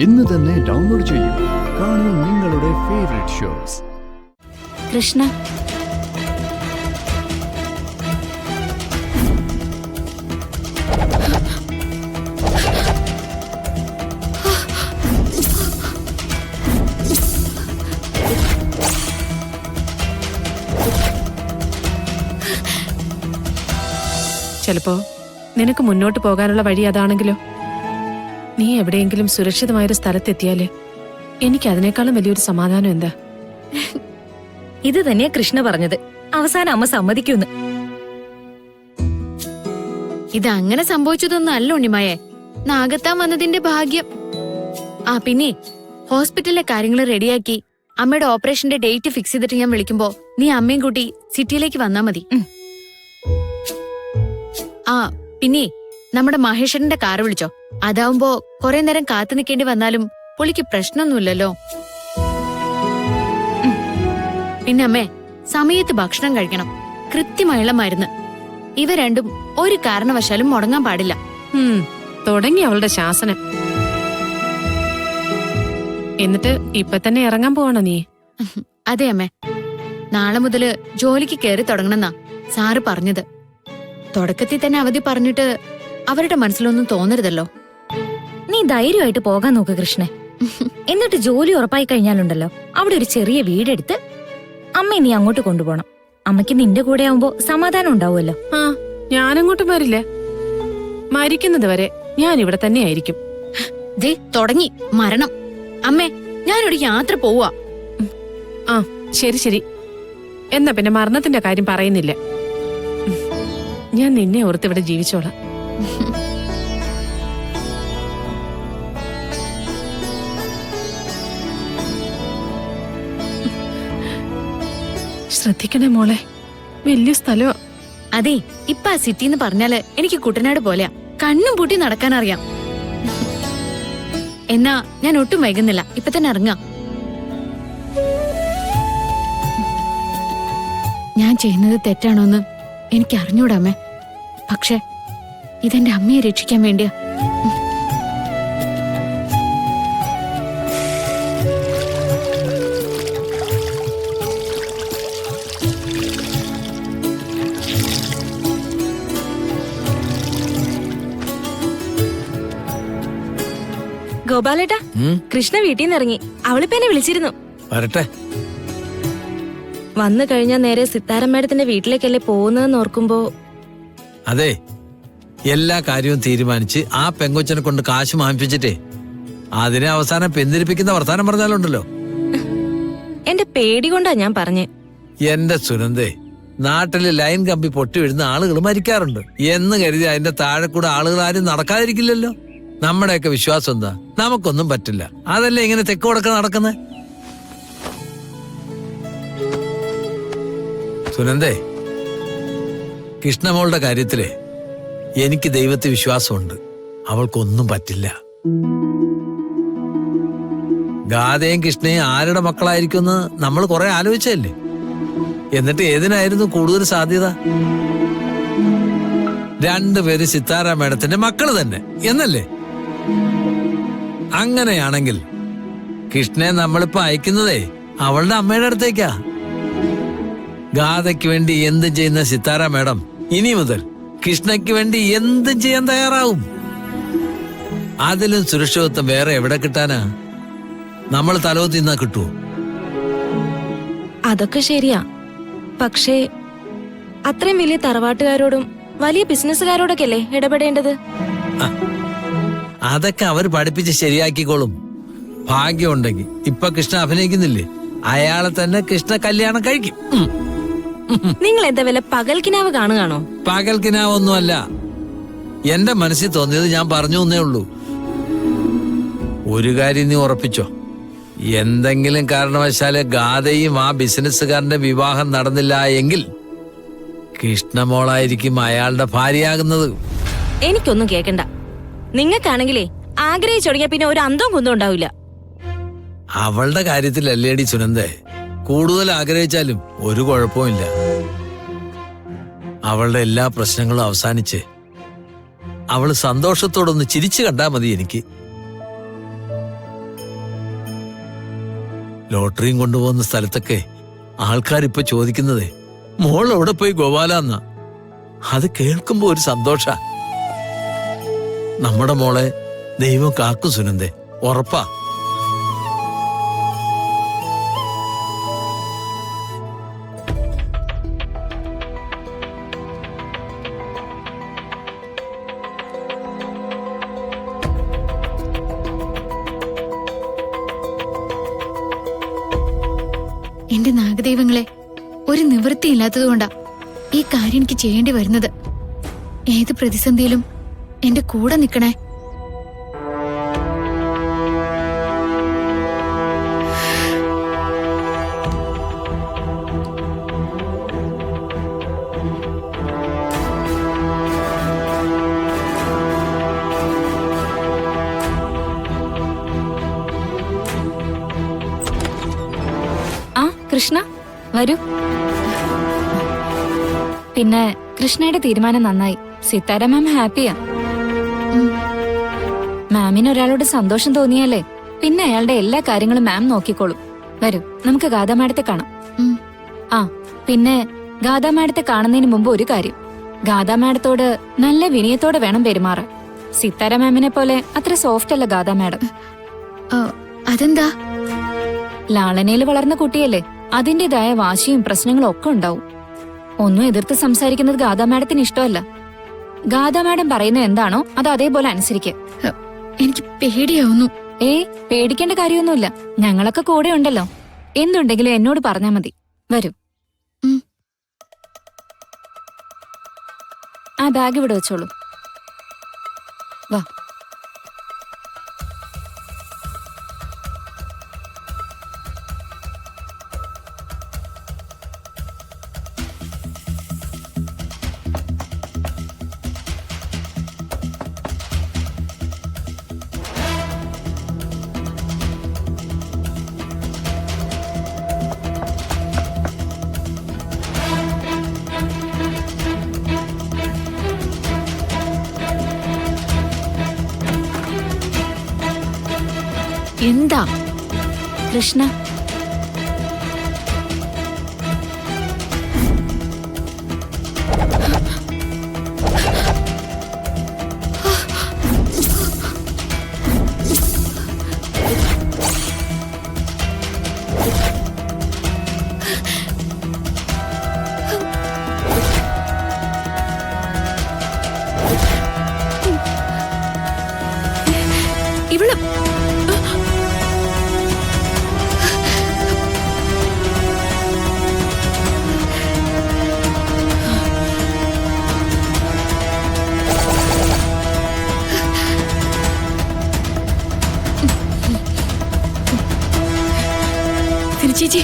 ഇന്ന് തന്നെ ഡൗൺലോഡ് ചെയ്യൂ. കാണൂ നിങ്ങളുടെ ഫേവറേറ്റ് ഷോസ്. കൃഷ്ണ, ചിലപ്പോ നിനക്ക് മുന്നോട്ട് പോകാനുള്ള വഴി അതാണെങ്കിലോ? നീ എവിടെയെങ്കിലും സുരക്ഷിതമായൊരു സ്ഥലത്തെത്തിയാല് എനിക്ക് അതിനേക്കാളും വലിയൊരു സമാധാനം എന്താ? ഇത് തന്നെയാ കൃഷ്ണ പറഞ്ഞത്. അവസാനം അമ്മ സമ്മതിക്കുന്നു. ഇതങ്ങനെ സംഭവിച്ചതൊന്നും അല്ല ഉണ്ണിമായെ, നാഗത്താൻ വന്നതിന്റെ ഭാഗ്യം. പിന്നെ ഹോസ്പിറ്റലിലെ കാര്യങ്ങൾ റെഡിയാക്കി അമ്മയുടെ ഓപ്പറേഷന്റെ ഡേറ്റ് ഫിക്സ് ചെയ്തിട്ട് ഞാൻ വിളിക്കുമ്പോ നീ അമ്മയും കൂട്ടി സിറ്റിയിലേക്ക് വന്നാ മതി. പിന്നെ നമ്മുടെ മഹേശ്വരന്റെ കാറ് വിളിച്ചോ. അതാവുമ്പോ കുറെ നേരം കാത്തു നിൽക്കേണ്ടി വന്നാലും പുള്ളിക്ക് പ്രശ്നമൊന്നുമില്ലല്ലോ. പിന്നെ അമ്മേ, സമയത്ത് ഭക്ഷണം കഴിക്കണം, കൃത്യമായുള്ള മരുന്ന്. ഇവ രണ്ടും ഒരു കാരണവശാലും മുടങ്ങാൻ പാടില്ല. തുടങ്ങി അവളുടെ ശാസനം. എന്നിട്ട് ഇപ്പൊ തന്നെ ഇറങ്ങാൻ പോവാണോ നീ? അതെ അമ്മേ, നാളെ മുതല് ജോലിക്ക് കയറി തുടങ്ങണമെന്നാ സാറ് പറഞ്ഞത്. തുടക്കത്തിൽ തന്നെ അവധി പറഞ്ഞിട്ട് അവരുടെ മനസ്സിലൊന്നും തോന്നരുതല്ലോ. നീ ധൈര്യമായിട്ട് പോകാൻ നോക്ക് കൃഷ്ണേ. എന്നിട്ട് ജോലി ഉറപ്പായി കഴിഞ്ഞാലുണ്ടല്ലോ, അവിടെ ഒരു ചെറിയ വീടെടുത്ത് അമ്മയെ നീ അങ്ങോട്ട് കൊണ്ടുപോകണം. അമ്മയ്ക്ക് നിന്റെ കൂടെ ആവുമ്പോ സമാധാനം ഉണ്ടാവുമല്ലോ. ഞാനങ്ങോട്ടും വരില്ല. മരിക്കുന്നത് വരെ ഞാൻ ഇവിടെ തന്നെ ആയിരിക്കും. ദേ തുടങ്ങി മരണം. അമ്മേ, ഞാനൊരു യാത്ര പോവാ. ശരി ശരി, എന്നാ പിന്നെ മരണത്തിന്റെ കാര്യം പറയുന്നില്ല. ഞാൻ നിന്നെ ഓർത്ത് ഇവിടെ ജീവിച്ചോളാം. ശ്രദ്ധിക്കണേ മോളെ, വലിയ സ്ഥലോ. അതെ, ഇപ്പൊ ആ സിറ്റി എന്ന് പറഞ്ഞാല് എനിക്ക് കുട്ടനാട് പോലെയാ, കണ്ണും പൂട്ടി നടക്കാനറിയാം. എന്നാ ഞാൻ ഒട്ടും വൈകുന്നില്ല, ഇപ്പൊ തന്നെ ഇറങ്ങാം. ഞാൻ ചെയ്യുന്നത് തെറ്റാണോന്ന് എനിക്ക് അറിഞ്ഞൂടാമേ, പക്ഷെ ഇതെന്റെ അമ്മയെ രക്ഷിക്കാൻ വേണ്ടിയാ. ഗോപാലേട്ടാ, കൃഷ്ണ വീട്ടിൽ നിന്ന് ഇറങ്ങി. അവളിപ്പോ എന്നെ വിളിച്ചിരുന്നു. വരട്ടെ. വന്നു കഴിഞ്ഞാ നേരെ സിത്താര മേഡത്തിന്റെ വീട്ടിലേക്കല്ലേ പോകുന്നതെന്ന് ഓർക്കുമ്പോ. അതെ, എല്ലാ കാര്യവും തീരുമാനിച്ച് ആ പെങ്കൊച്ചനെ കൊണ്ട് കാശ് വാങ്ങിപ്പിച്ചിട്ടേ അതിനെ അവസാനം പെന്തിരിപ്പിക്കുന്ന വർത്താനം പറഞ്ഞാലുണ്ടല്ലോ. എന്റെ പേടി കൊണ്ടാ ഞാൻ പറഞ്ഞേ. എന്റെ സുനന്ദേ, നാട്ടില് ലൈൻ കമ്പി പൊട്ടി വീഴുന്ന ആളുകൾ മരിക്കാറുണ്ട് എന്ന് കരുതി അതിന്റെ താഴെ കൂടെ ആളുകൾ ആരും നടക്കാതിരിക്കില്ലല്ലോ. നമ്മുടെയൊക്കെ വിശ്വാസം എന്താ? നമുക്കൊന്നും പറ്റില്ല. അതല്ലേ ഇങ്ങനെ തെക്ക് വടക്ക് നടക്കുന്നത്. സുനന്ദേ, കൃഷ്ണമോളുടെ കാര്യത്തില് എനിക്ക് ദൈവത്തെ വിശ്വാസമുണ്ട്. അവൾക്കൊന്നും പറ്റില്ല. ഗാഥയും കൃഷ്ണയും ആരുടെ മക്കളായിരിക്കുമെന്ന് നമ്മൾ കുറെ ആലോചിച്ചല്ലേ. എന്നിട്ട് ഏതിനായിരുന്നു കൂടുതൽ സാധ്യത? രണ്ടുപേര് സിത്താര മേഡത്തിന്റെ മക്കള് തന്നെ എന്നല്ലേ? അങ്ങനെയാണെങ്കിൽ കൃഷ്ണയെ നമ്മളിപ്പോ അയക്കുന്നതേ അവളുടെ അമ്മയുടെ അടുത്തേക്കാ. ഗാഥയ്ക്ക് വേണ്ടി എന്തും ചെയ്യുന്ന സിത്താര മേഡം ഇനി മുതൽ കൃഷ്ണയ്ക്ക് വേണ്ടി എന്തും ചെയ്യാൻ തയ്യാറാവും. അതിലും സുരക്ഷിതത്വം വേറെ എവിടെ കിട്ടാനാ? നമ്മൾ തലോത്തി നിന്നാ കിട്ടുവോ? അതൊക്കെ ശരിയാ, പക്ഷേ അത്രയും വലിയ തറവാട്ടുകാരോടും വലിയ ബിസിനസ്സുകാരോടൊക്കെ അല്ലേ ഇടപെടേണ്ടത്? അതൊക്കെ അവർ പഠിപ്പിച്ച് ശരിയാക്കിക്കോളും. ഭാഗ്യമുണ്ടെങ്കിൽ ഇപ്പൊ കൃഷ്ണ അഭിനയിക്കുന്നില്ലേ, അയാളെ തന്നെ കൃഷ്ണ കല്യാണം കഴിക്കും. നിങ്ങൾ എന്താ വല്ല പകൽക്കിനാവ് കാണുകയാണോ? പകൽക്കിനാവൊന്നുമല്ല, എന്റെ മനസ്സിൽ തോന്നിയത് ഞാൻ പറഞ്ഞു എന്നേ ഉള്ളൂ. ഒരു കാര്യം നീ ഉറപ്പിച്ചോ, എന്തെങ്കിലും കാരണവശാല് ഗാഥയും ആ ബിസിനസ്സുകാരന്റെ വിവാഹം നടന്നില്ല എങ്കിൽ കൃഷ്ണമോളായിരിക്കും അയാളുടെ ഭാര്യയാകുന്നത്. എനിക്കൊന്നും കേക്കണ്ട. നിങ്ങൾക്കാണെങ്കിലേ ആഗ്രഹിച്ചൊടങ്ങിയ പിന്നെ ഒരു അന്തവും കുന്തവും ഉണ്ടാവില്ല. അവളുടെ കാര്യത്തിലല്ലേടി സുനന്ദേ, കൂടുതൽ ആഗ്രഹിച്ചാലും ഒരു കുഴപ്പമില്ല. അവളുടെ എല്ലാ പ്രശ്നങ്ങളും അവസാനിച്ച് അവള് സന്തോഷത്തോടൊന്ന് ചിരിച്ചു കണ്ടാ മതി എനിക്ക്. ലോട്ടറിയും കൊണ്ടുപോകുന്ന സ്ഥലത്തൊക്കെ ആൾക്കാരിപ്പൊ ചോദിക്കുന്നതേ മോൾ എവിടെ പോയി ഗോപാലെന്നാ. അത് കേൾക്കുമ്പോ ഒരു സന്തോഷ. നമ്മുടെ മോളെ ദൈവം കാക്കും സുനന്ദേ, ഉറപ്പാ. എന്റെ നാഗദൈവങ്ങളെ, ഒരു നിവൃത്തിയില്ലാത്തതുകൊണ്ടാ ഈ കാര്യം എനിക്ക് ചെയ്യേണ്ടി വരുന്നത്. ഏത് പ്രതിസന്ധിയിലും എന്റെ കൂടെ നിൽക്കണേ. ആ കൃഷ്ണ വരൂ. പിന്നെ കൃഷ്ണയുടെ തീരുമാനം നന്നായി. സിത്താര മാം ഹാപ്പിയാ. മാമിന് ഒരാളോട് സന്തോഷം തോന്നിയാലേ പിന്നെ അയാളുടെ എല്ലാ കാര്യങ്ങളും മാം നോക്കിക്കോളും. വരൂ, നമുക്ക് ഗാഥാ മാഡത്തെ കാണാം. ആ പിന്നെ ഗാഥാ മാഡത്തെ കാണുന്നതിന് മുമ്പ് ഒരു കാര്യം, ഗാഥാ മാഡത്തോട് നല്ല വിനയത്തോടെ വേണം പെരുമാറാൻ. സിത്താര മാമിനെ പോലെ അത്ര സോഫ്റ്റ് അല്ല ഗാഥാ മാഡം. അതെന്താ? ലാളനയിൽ വളർന്ന കുട്ടിയല്ലേ, അതിന്റേതായ വാശിയും പ്രശ്നങ്ങളും ഒക്കെ ഉണ്ടാവും. ഒന്നും എതിർത്ത് സംസാരിക്കുന്നത് ഗാഥാ മാഡത്തിന് ഇഷ്ടമല്ല. ഗാഥാ മാഡം പറയുന്നത് എന്താണോ അത് അതേപോലെ അനുസരിക്കുക. എനിക്ക് പേടിയാവുന്നു. പേടിക്കേണ്ട കാര്യമൊന്നുമില്ല, ഞങ്ങളൊക്കെ കൂടെ ഉണ്ടല്ലോ. എന്തുണ്ടെങ്കിലും എന്നോട് പറഞ്ഞാ മതി. വരൂ. ആ ബാഗ് ഇവിടെ വെച്ചോളൂ. വാ. എന്താ കൃഷ്ണ, ഇവള് ചേച്ചി